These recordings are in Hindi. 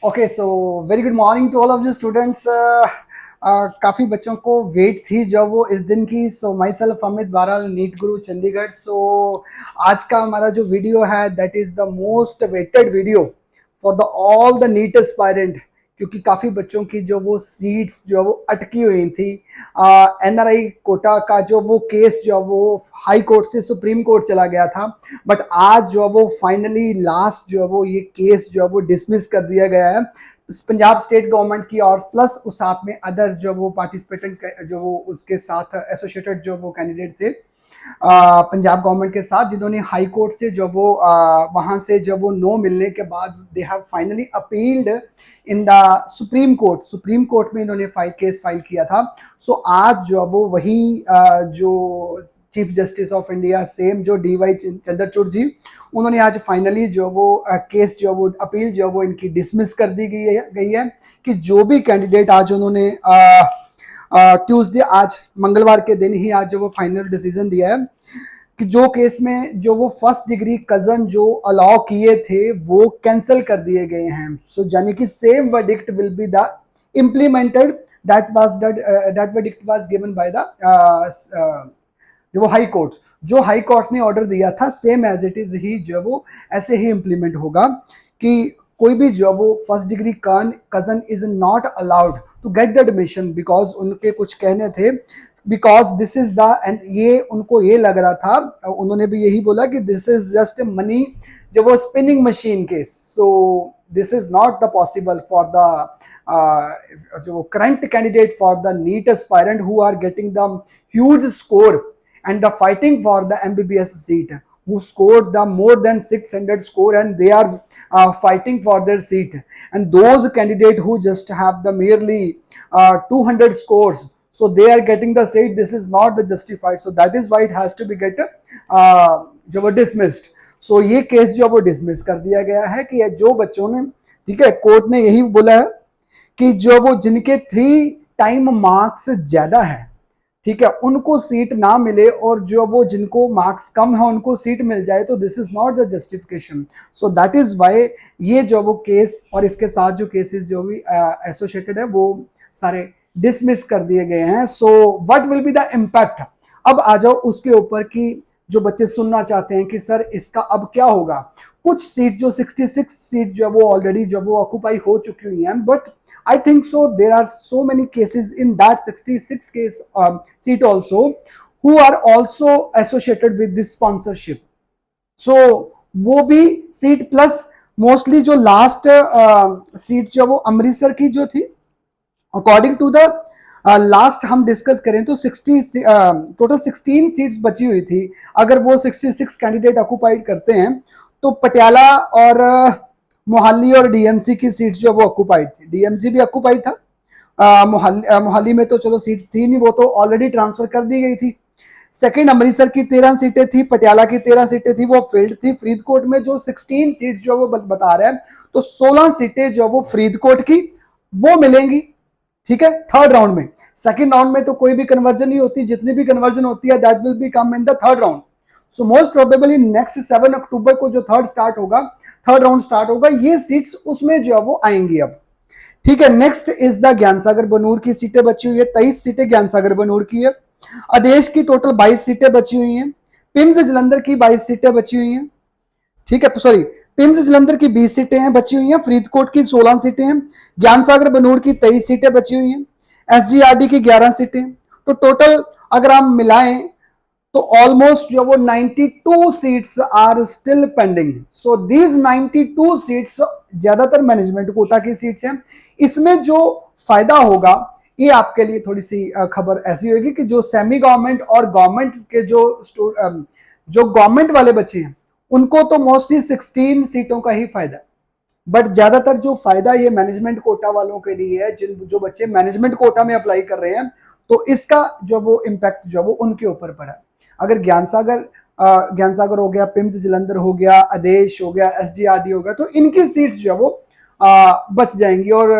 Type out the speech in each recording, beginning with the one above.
Okay so very good morning to all of the students. काफ़ी बच्चों को वेट थी जब वो इस दिन की। So myself Amit Baral, NEET Guru Chandigarh. So आज का हमारा जो वीडियो है that is the most waited video for the all the NEET aspirant, क्योंकि काफ़ी बच्चों की जो वो सीट्स जो वो अटकी हुई थी। एनआरआई कोटा का जो वो केस जो वो हाई कोर्ट से सुप्रीम कोर्ट चला गया था, बट आज जो वो फाइनली लास्ट जो वो ये केस जो वो डिसमिस कर दिया गया है पंजाब स्टेट गवर्नमेंट की, और प्लस उस साथ में अदर जो वो पार्टिसिपेटेंट जो वो उसके साथ एसोसिएटेड जो वो कैंडिडेट थे पंजाब गवर्नमेंट के साथ, जिन्होंने हाई कोर्ट से जो वो वहां से जो वो नो मिलने के बाद they have finally appealed in the supreme court में इन्होंने केस फाइल किया था। सो आज जो वो वही जो chief justice of India same जो DY चंद्रचूड़ जी, उन्होंने आज फाइनली जो वो केस जो वो अपील जो वो इनकी डिसमिस कर दी गई है कि जो भी कैंडिडेट आज उन्होंने ट्यूसडे आज मंगलवार के दिन ही आज जो वो फाइनल डिसीजन दिया है कि जो केस में जो वो फर्स्ट डिग्री कजन जो अलाउ किए थे वो कैंसिल कर दिए गए हैं। सो यानी कि same verdict will be the implemented that verdict was given by the जो वो हाई कोर्ट ने ऑर्डर दिया था, सेम एज इट इज ही जो वो ऐसे ही इम्प्लीमेंट होगा कि कोई भी जो वो first degree cousin is not allowed to get the admission, because उनके कुछ कहने थे because this is the end ये उनको ये लग रहा था, उन्होंने भी यही बोला कि दिस इज जस्ट मनी जो वो spinning machine case. So this is not the possible for the जो current candidate for the NEET aspirant who are getting the huge score and the fighting for the MBBS seat, who scored the more than 600 score, and they are fighting for their seat, and those candidates who just have the merely 200 scores, so they are getting the seat. This is not the justified, so that is why it has to be get जो वो dismissed. So ये केस जो वो डिसमिस कर दिया गया है कि जो बच्चों ने, ठीक है, कोर्ट ने यही बोला है कि जो वो जिनके 3 टाइम मार्क्स ज्यादा है, ठीक है, उनको सीट ना मिले, और जो वो जिनको मार्क्स कम है उनको सीट मिल जाए, तो this is not the justification. So that is why ये जो वो केस और इसके साथ जो केसेस जो भी एसोसिएटेड है वो सारे डिसमिस कर दिए गए हैं। So what will be the impact, अब आ जाओ उसके ऊपर कि जो बच्चे सुनना चाहते हैं कि सर इसका अब क्या होगा। कुछ सीट जो 66 सीट जो वो ऑलरेडी जो वो ऑक्यूपाई हो चुकी हुई हैं, but I think so there are so many cases in that 66 case seat also who are also associated with this sponsorship. So वो भी सीट प्लस मोस्टली जो लास्ट सीट जो वो अमृतसर की जो थी, अकॉर्डिंग टू द लास्ट हम डिस्कस करें तो 60 टोटल 16 सीट्स बची हुई थी। अगर वो 66 कैंडिडेट ऑक्यूपाइड करते हैं तो पटियाला और मोहाली और डीएमसी की सीट्स जो वो ऑक्यूपाइड थी, डीएमसी भी ऑक्यूपाइड था, मोहाली में तो चलो सीट्स थी नहीं, वो तो ऑलरेडी ट्रांसफर कर दी गई थी। सेकंड अमृतसर की 13 सीटें थी, पटियाला की 13 सीटें थी, वो फील्ड थी। फरीदकोट में जो 16 सीट्स जो वो बता रहे हैं, तो 16 सीटें जो वो फरीदकोट की वो मिलेंगी, ठीक है, थर्ड राउंड में। सेकंड राउंड में तो कोई भी कन्वर्जन नहीं होती, जितनी भी कन्वर्जन होती है that will be come in the third round. So most probably next 7 अक्टूबर को जो थर्ड राउंड स्टार्ट होगा, ये सीट्स उसमें जो है वो आएंगी अब, ठीक है। नेक्स्ट इज द ज्ञान सागर बनूर की सीटें बची हुई है, 23 सीटें ज्ञान सागर बनूर की है। आदेश की टोटल 22 सीटें बची हुई हैं। पिम्स जलंधर की 22 सीटें बची हुई हैं, ठीक है, सॉरी, पिम्स जलंधर की 20 सीटें हैं बची हुई हैं, फरीदकोट की 16 सीटें हैं, ज्ञान सागर बनूर की 23 सीटें बची हुई हैं, SGRD की 11 सीटें। तो टोटल अगर हम मिलाएं तो ऑलमोस्ट जो वो 92 seats are still pending. So these 92 seats ज्यादातर मैनेजमेंट कोटा की सीट्स हैं। इसमें जो फायदा होगा ये आपके लिए थोड़ी सी खबर ऐसी होगी कि जो सेमी गवर्नमेंट और गवर्नमेंट के जो गवर्नमेंट वाले बच्चे हैं उनको तो मोस्टली 16 सीटों का ही फायदा, बट ज्यादातर जो फायदा ये मैनेजमेंट कोटा वालों के लिए है, जो बच्चे मैनेजमेंट कोटा में अप्लाई कर रहे हैं, तो इसका जो वो इम्पैक्ट जो वो उनके ऊपर पड़ा। अगर ज्ञान सागर हो गया, पिम्स जलंधर हो गया, आदेश हो गया, SGRD हो गया, तो इनकी सीट्स जो वो बच जाएंगी। और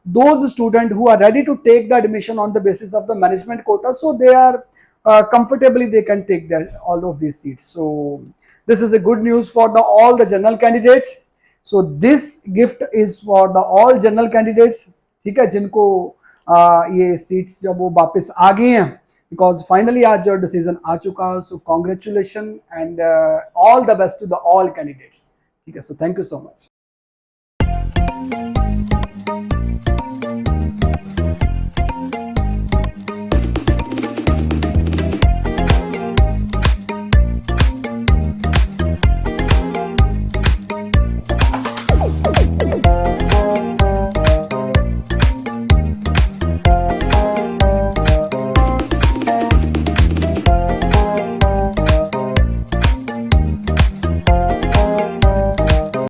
those students who are ready to take the admission on the basis of the management quota, so they are comfortably they can take all of these seats. So this is a good news for all the general candidates. So this gift is for the all general candidates, ठीक है, जिनको ये सीट्स जब वो वापस आ गए हैं, बिकॉज फाइनली आज जो डिसीजन आ चुका है। So congratulation and all the best to the all candidates, ठीक है। So thank you so much.